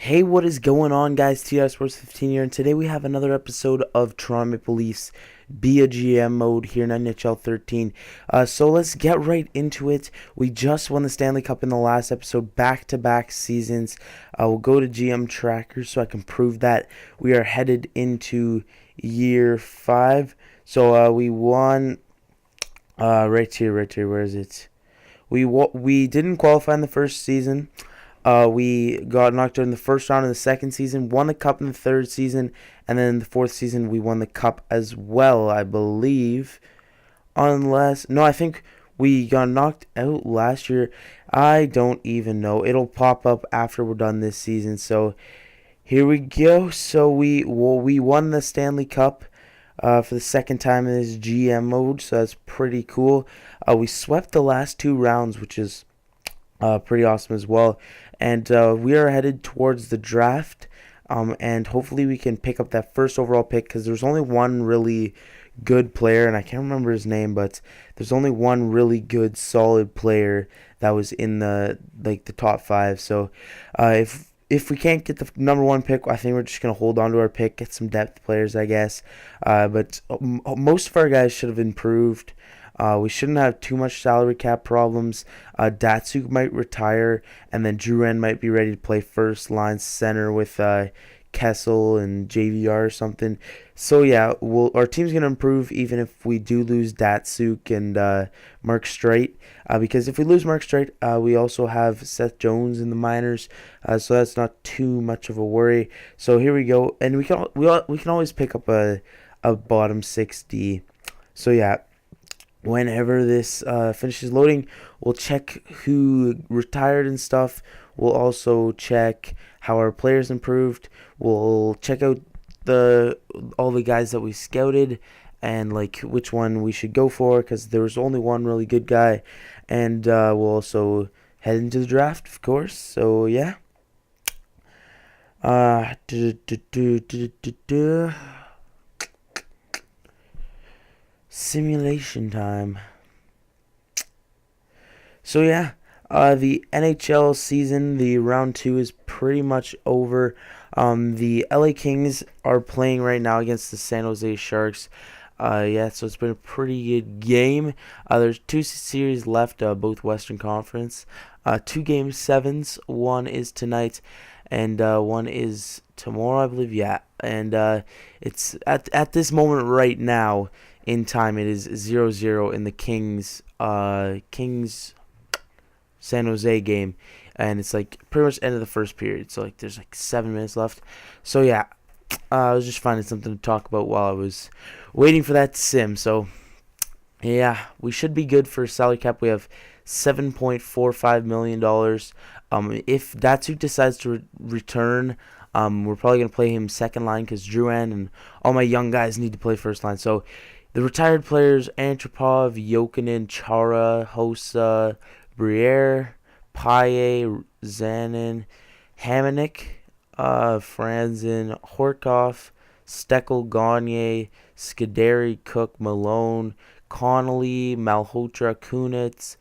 Hey, what is going on, guys? TI Sports 15 here, and today we have another episode of Toronto Maple Leafs Be a GM mode here in NHL 13. So let's get right into it. We just won the Stanley Cup in the last episode, back-to-back seasons. We'll go to GM Tracker so I can prove that we are headed into year 5. So we won right here. Where is it? We didn't qualify in the first season. We got knocked out in the first round in the second season, won the cup in the third season, and then in the fourth season we won the cup as well, I believe. I think we got knocked out last year. I don't even know. It'll pop up after we're done this season. So here we go. So we won the Stanley Cup for the second time in this GM mode. So that's pretty cool. We swept the last two rounds, which is pretty awesome as well. And we are headed towards the draft. And hopefully we can pick up that first overall pick because there's only one really good player, and I can't remember his name, but there's only one really good, solid player that was in the top 5. So if we can't get the number 1 pick, I think we're just gonna hold on to our pick, get some depth players, I guess. But most of our guys should have improved. We shouldn't have too much salary cap problems. Datsuk might retire, and then Drouin might be ready to play first line center with Kessel and JVR or something. So yeah, our team's gonna improve even if we do lose Datsuk and Mark Streit. Because if we lose Mark Streit, we also have Seth Jones in the minors, so that's not too much of a worry. So here we go, and we can always pick up a bottom 6D. So yeah. Whenever this finishes loading, we'll check who retired and stuff. We'll also check how our players improved. We'll check out all the guys that we scouted and like which one we should go for because there was only one really good guy. And we'll also head into the draft, of course. So yeah. Uh, do, do, do, do, do, do. Simulation time. So yeah, the NHL season, the round 2 is pretty much over. The LA Kings are playing right now against the San Jose Sharks. Yeah, so it's been a pretty good game. There's 2 series left, both Western Conference. 2 game 7s. One is tonight, and one is tomorrow, I believe. Yeah, and it's at this moment right now in time. It is 0-0 in the Kings San Jose game, and it's like pretty much end of the first period. So like there's like 7 minutes left. So yeah, I was just finding something to talk about while I was waiting for that sim. So yeah, we should be good for salary cap. We have $7.45 million. If Datsuk decides to return, we're probably gonna play him second line because Drouin and all my young guys need to play first line. So the retired players: Antropov, Jokinen, Chara, Hossa, Briere, Paille, Zanin, Hamonic, Franzen, Horkoff, Steckel, Gagne, Scuderi, Cook, Malone, Connolly, Malhotra, Kunitz,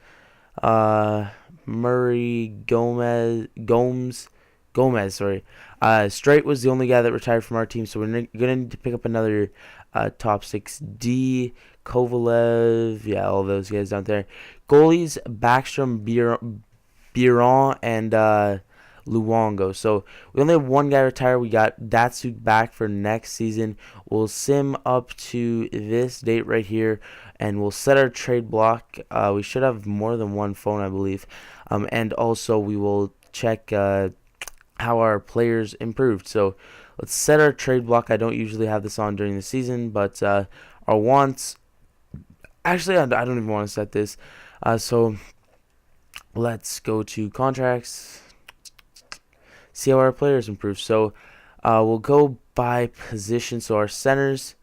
Murray, Gomez, sorry. Straight was the only guy that retired from our team, so we're gonna need to pick up another top 6D. Kovalev, yeah, all those guys down there. Goalies: Backstrom, Biron, and Luongo. So we only have one guy retire. We got Datsuk back for next season. We'll sim up to this date right here, and we'll set our trade block. We should have more than one phone, I believe. And also we will check how our players improved. So let's set our trade block. I don't usually have this on during the season, but our wants. Actually, I don't even want to set this. So let's go to contracts. See how our players improve. So we'll go by position. So our centers.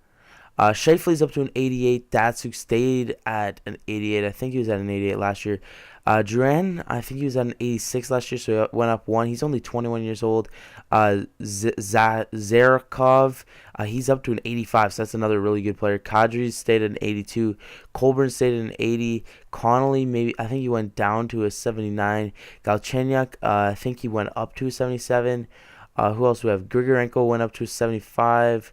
Shifley's up to an 88. Datsuk stayed at an 88. I think he was at an 88 last year. Duran, I think he was at an 86 last year, so he went up 1. He's only 21 years old. Zarakov, he's up to an 85, so that's another really good player. Kadri stayed at an 82. Colburn stayed at an 80. Connolly, maybe, I think he went down to a 79. Galchenyuk, I think he went up to a 77. Who else we have? Grigorenko went up to a 75.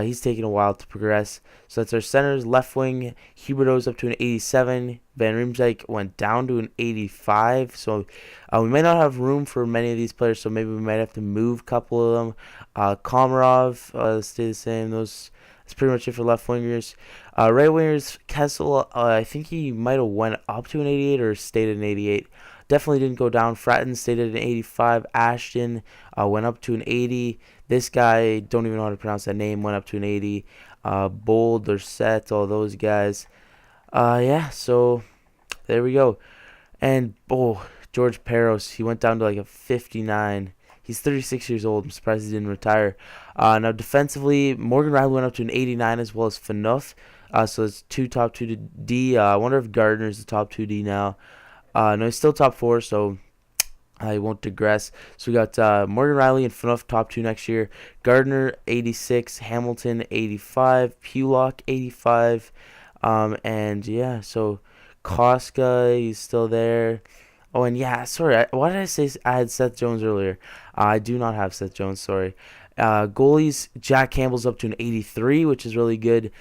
He's taking a while to progress. So that's our centers. Left wing, Huberto's up to an 87. Van Riemsdyk went down to an 85. So we might not have room for many of these players, so maybe we might have to move a couple of them. Komarov, stay the same. That's pretty much it for left wingers. Right wingers, Kessel, I think he might have went up to an 88 or stayed at an 88. Definitely didn't go down. Fratton stayed at an 85. Ashton went up to an 80. This guy, don't even know how to pronounce that name, went up to an 80. Bold or Set, all those guys. Yeah, so there we go. And, George Peros, he went down to like a 59. He's 36 years old. I'm surprised he didn't retire. Now, defensively, Morgan Riley went up to an 89 as well as Phaneuf. So it's two top 2 to D. I wonder if Gardner's the top 2D now. No, he's still top 4, so I won't digress. So we got Morgan Riley and Phaneuf top 2 next year. Gardner 86, Hamilton 85, Pulock 85, and yeah. So Koska, he's still there. Oh, and yeah, sorry. Why did I say I had Seth Jones earlier? I do not have Seth Jones. Sorry. Goalies, Jack Campbell's up to an 83, which is really good.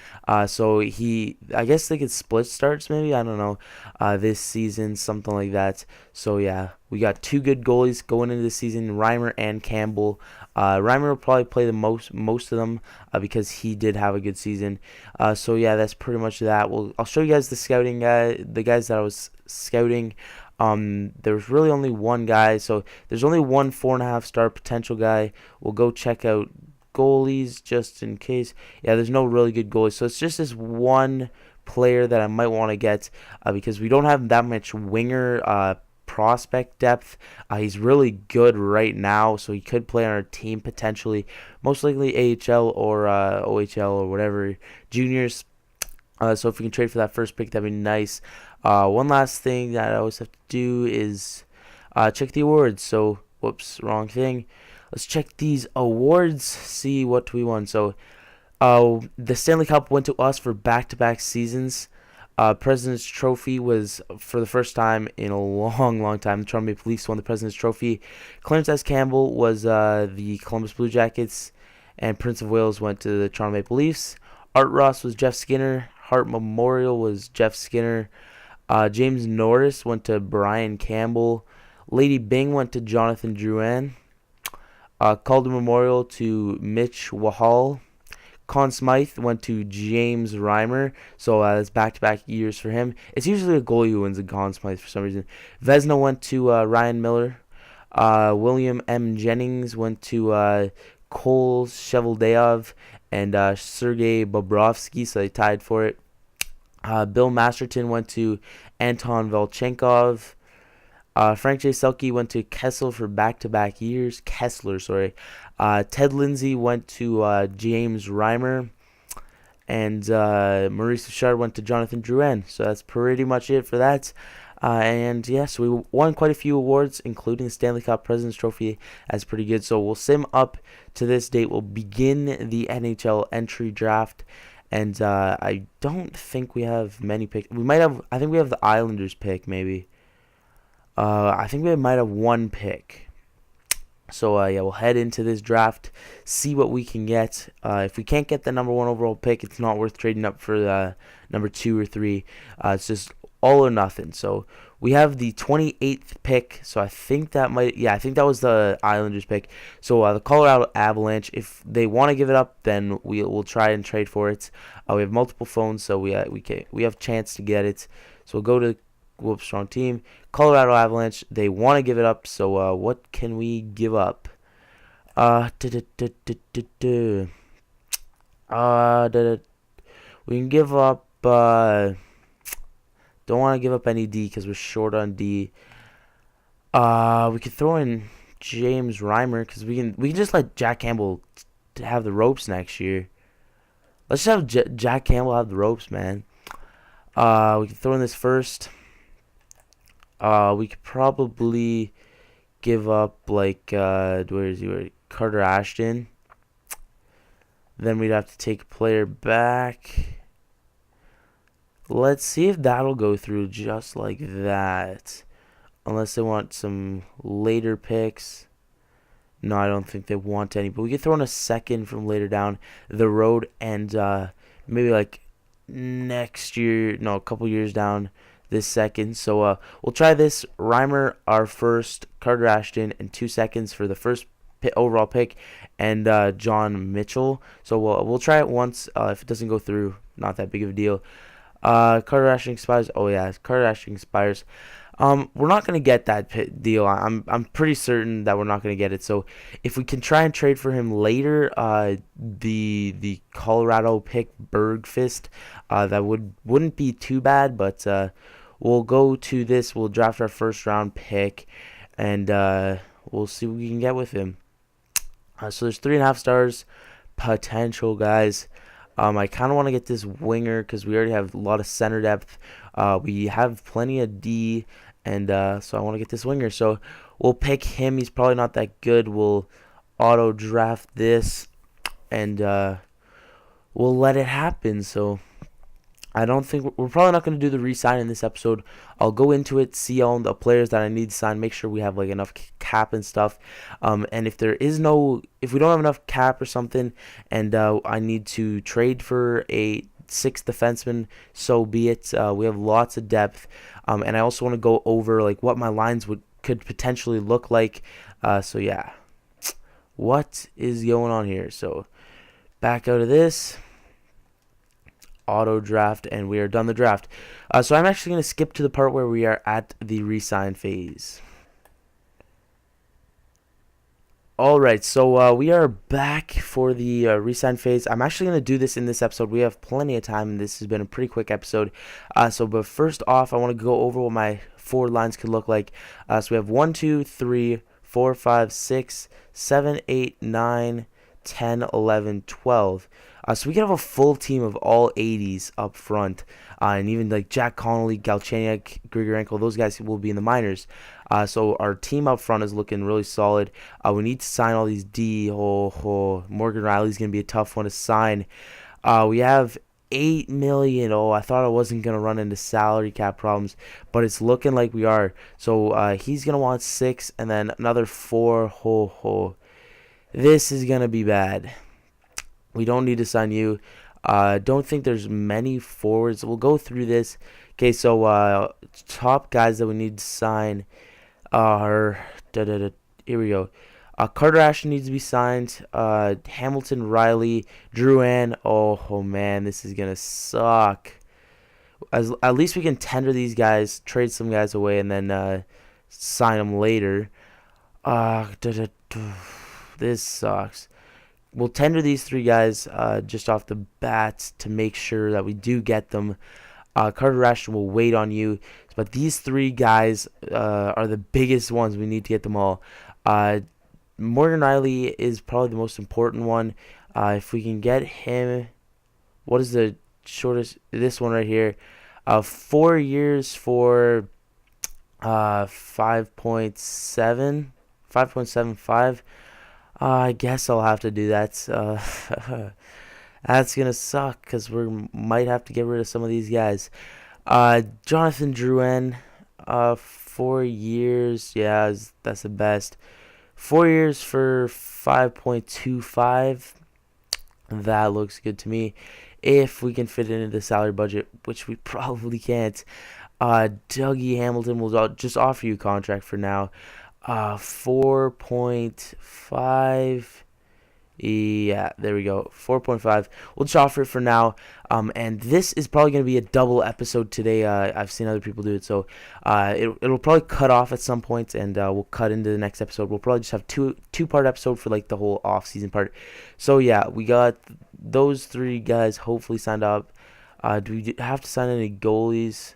So I guess they could split starts maybe. I don't know. This season, something like that. So yeah, we got 2 good goalies going into the season, Reimer and Campbell. Reimer will probably play the most of them because he did have a good season. So yeah, that's pretty much that. I'll show you guys the guys that I was scouting. There's really only one guy, so there's only one 4.5 star potential guy. We'll go check out goalies just in case. Yeah, there's no really good goalies, so it's just this one player that I might want to get because we don't have that much winger prospect depth. He's really good right now, so he could play on our team potentially, most likely AHL or OHL or whatever juniors. So if we can trade for that first pick, that'd be nice. One last thing that I always have to do is check the awards. So, whoops, wrong thing. Let's check these awards, see what we won. So, the Stanley Cup went to us for back-to-back seasons. President's Trophy was for the first time in a long, long time. The Toronto Maple Leafs won the President's Trophy. Clarence S. Campbell was the Columbus Blue Jackets, and Prince of Wales went to the Toronto Maple Leafs. Art Ross was Jeff Skinner. Hart Memorial was Jeff Skinner. James Norris went to Brian Campbell. Lady Bing went to Jonathan Drouin. Calder Memorial to Mitch Wahal. Conn Smythe went to James Reimer. So that's back-to-back years for him. It's usually a goalie who wins a Conn Smythe for some reason. Vezina went to Ryan Miller. William M. Jennings went to Cole Sheveldayev and Sergei Bobrovsky, so they tied for it. Bill Masterton went to Anton Velchenkov. Frank J. Selke went to Kessel for back-to-back years. Kessler, sorry. Ted Lindsay went to James Reimer. And Maurice Richard went to Jonathan Drouin. So that's pretty much it for that. And yes, we won quite a few awards, including the Stanley Cup President's Trophy. That's pretty good. So we'll sim up to this date. We'll begin the NHL entry draft. And I don't think we have many picks. We might have, I think we have the Islanders pick, maybe. I think we might have one pick. So, yeah, we'll head into this draft, see what we can get. If we can't get the number 1 overall pick, it's not worth trading up for the number 2 or 3. It's just all or nothing. So we have the 28th pick. So I think that I think that was the Islanders pick. So the Colorado Avalanche, if they want to give it up, then we'll try and trade for it. We have multiple phones, so we have chance to get it. So we'll go to wrong team. Colorado Avalanche, they want to give it up. So what can we give up? We can give up. Don't want to give up any D because we're short on D. We could throw in James Reimer because we can just let Jack Campbell have the ropes next year. Let's just have Jack Campbell have the ropes, man. We could throw in this first. We could probably give up like where is he? Carter Ashton. Then we'd have to take a player back. Let's see if that'll go through just like that. Unless they want some later picks. No, I don't think they want any. But we could throw in a second from later down the road, and maybe like next year, no, a couple years down this second. So we'll try this. Reimer, our first, Carter Ashton, and 2 seconds for the first overall pick, and John Mitchell. So we'll try it once. If it doesn't go through, not that big of a deal. Carter Ashton expires. Oh yeah, Carter Ashton expires. We're not gonna get that deal. I'm pretty certain that we're not gonna get it. So if we can try and trade for him later, the Colorado pick Bergfist, that wouldn't be too bad. But we'll go to this. We'll draft our first round pick, and we'll see what we can get with him. So there's 3.5 stars potential, guys. I kind of want to get this winger because we already have a lot of center depth. We have plenty of D, and so I want to get this winger. So we'll pick him. He's probably not that good. We'll auto draft this, and we'll let it happen. So I don't think we're probably not going to do the re-sign in this episode. I'll go into it, see all the players that I need to sign, make sure we have like enough cap and stuff. And if we don't have enough cap or something, and I need to trade for a sixth defenseman, so be it. We have lots of depth, and I also want to go over like what my lines could potentially look like. So yeah, what is going on here? So back out of this. Auto draft, and we are done the draft. So I'm actually going to skip to the part where we are at the resign phase. Alright, so we are back for the resign phase. I'm actually going to do this in this episode. We have plenty of time. This has been a pretty quick episode. But first off, I want to go over what my forward lines could look like. So we have 1, 2, 3, 4, 5, 6, 7, 8, 9, 10, 11, 12. So we can have a full team of all 80s up front. And even like Jack Connolly, Galchenyuk, Grigorenko, those guys will be in the minors. So our team up front is looking really solid. We need to sign all these D. Morgan Riley's going to be a tough one to sign. We have $8 million. I thought I wasn't going to run into salary cap problems, but it's looking like we are. So he's going to want 6 and then another 4. This is going to be bad. We don't need to sign you. Don't think there's many forwards. We'll go through this. Okay, so top guys that we need to sign are here we go. Carter Ashton needs to be signed. Hamilton, Riley, Drouin. Oh man, this is gonna suck. At least we can tender these guys, trade some guys away, and then sign them later. This sucks. We'll tender these 3 guys just off the bat to make sure that we do get them. Carter Ashton will wait on you. But these 3 guys are the biggest ones. We need to get them all. Morgan Riley is probably the most important one. If we can get him, what is the shortest? This one right here. 4 years for 5.75. I guess I'll have to do that. That's going to suck because we might have to get rid of some of these guys. Jonathan Drouin, 4 years. Yeah, that's the best. 4 years for 5.25. That looks good to me. If we can fit it into the salary budget, which we probably can't. Dougie Hamilton will just offer you a contract for now. 4.5. Yeah, there we go. 4.5. We'll just offer it for now. And this is probably going to be a double episode today. I've seen other people do it, so it'll probably cut off at some point, and we'll cut into the next episode. We'll probably just have two-part episode for like the whole off-season part. So yeah, we got those 3 guys hopefully signed up. Do we have to sign any goalies?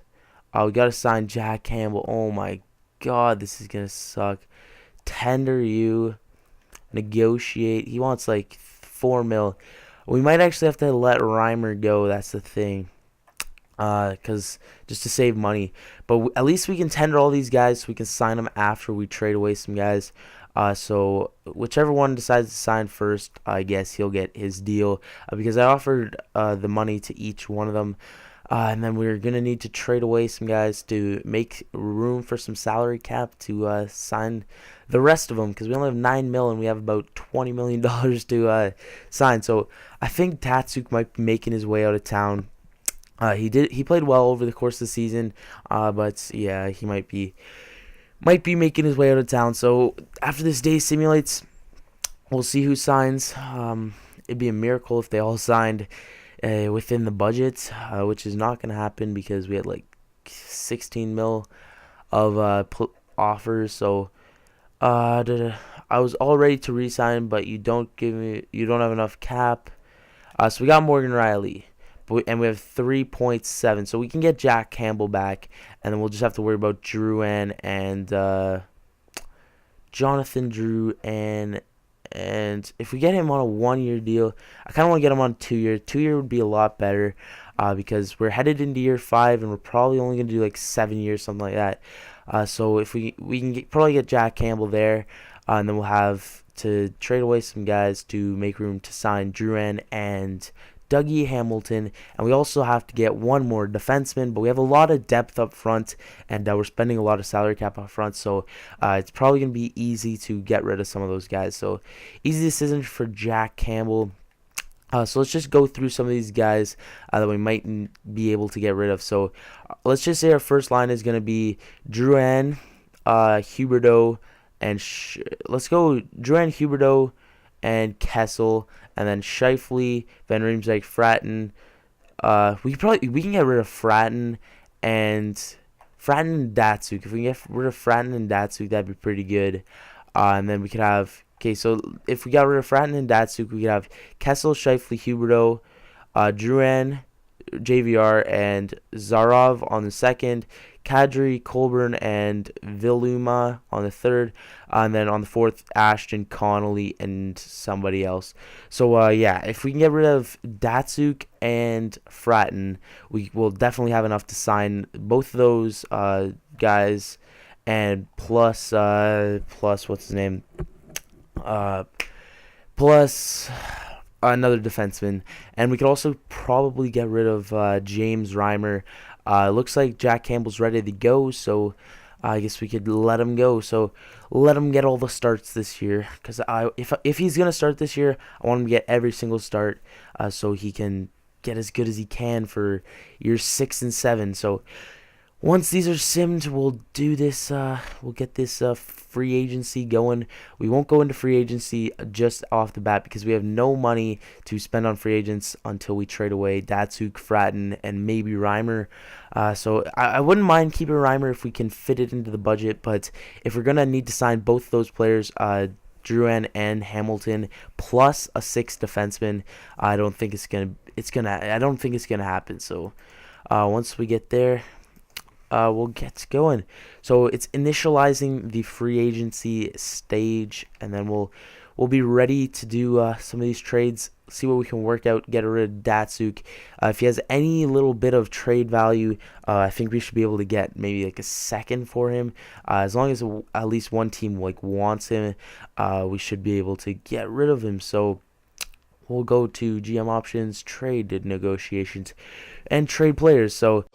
We got to sign Jack Campbell. Oh my God, this is gonna suck. Tender you, negotiate. He wants like 4 mil. We might actually have to let Reimer go. That's the thing, cause just to save money. But at least we can tender all these guys, so we can sign them after we trade away some guys. So whichever one decides to sign first, I guess he'll get his deal, because I offered the money to each one of them. And then we're going to need to trade away some guys to make room for some salary cap to sign the rest of them, because we only have 9 mil and we have about $20 million to sign. So I think Datsuk might be making his way out of town. He played well over the course of the season, but yeah, he might be making his way out of town. So after this day simulates, we'll see who signs. It'd be a miracle if they all signed within the budget, which is not going to happen because we had like 16 mil of offers. So I was all ready to resign, but you don't have enough cap. So we got Morgan Riley, and we have 3.7, so we can get Jack Campbell back, and then we'll just have to worry about Drouin and Jonathan Drouin. And if we get him on a 1-year deal, I kind of want to get him on a 2-year. 2-year would be a lot better because we're headed into year 5, and we're probably only going to do like 7 years, something like that. So if we can probably get Jack Campbell there, and then we'll have to trade away some guys to make room to sign Drouin and Dougie Hamilton, and we also have to get one more defenseman, but we have a lot of depth up front, and we're spending a lot of salary cap up front, so it's probably going to be easy to get rid of some of those guys. So easy decision for Jack Campbell. So let's just go through some of these guys that we might be able to get rid of. So let's just say our first line is going to be Drouin, Huberdeau, and let's go Drouin, Huberdeau, and Kessel, and then Scheifele, Van Riemsdyk, Fratton. We can get rid of Fratton and Datsuk. If we can get rid of Fratton and Datsuk, that'd be pretty good. And then we could have so if we got rid of Fratton and Datsuk, we could have Kessel, Scheifele, Huberdeau, Drouin, JVR, and Zarov on the second, Kadri, Colburn, and Viluma on the third, and then on the fourth, Ashton, Connolly, and somebody else. So yeah, if we can get rid of Datsuk and Fratton, we will definitely have enough to sign both of those guys, and plus what's his name, plus another defenseman, and we could also probably get rid of James Reimer. Looks like Jack Campbell's ready to go, so I guess we could let him go. So let him get all the starts this year, because if he's gonna start this year, I want him to get every single start, so he can get as good as he can for years 6 and 7. So once these are simmed, we'll do this. We'll get this free agency going. We won't go into free agency just off the bat because we have no money to spend on free agents until we trade away Datsuk, Fratton, and maybe Reimer. So I wouldn't mind keeping Reimer if we can fit it into the budget. But if we're gonna need to sign both those players, Drouin and Hamilton, plus a 6th defenseman, I don't think it's gonna happen. So once we get there, we'll get going. So it's initializing the free agency stage, and then we'll be ready to do some of these trades, see what we can work out, get rid of Datsuk. If he has any little bit of trade value, I think we should be able to get maybe like a second for him. As long as at least one team wants him, we should be able to get rid of him. So we'll go to GM options, trade negotiations, and trade players. So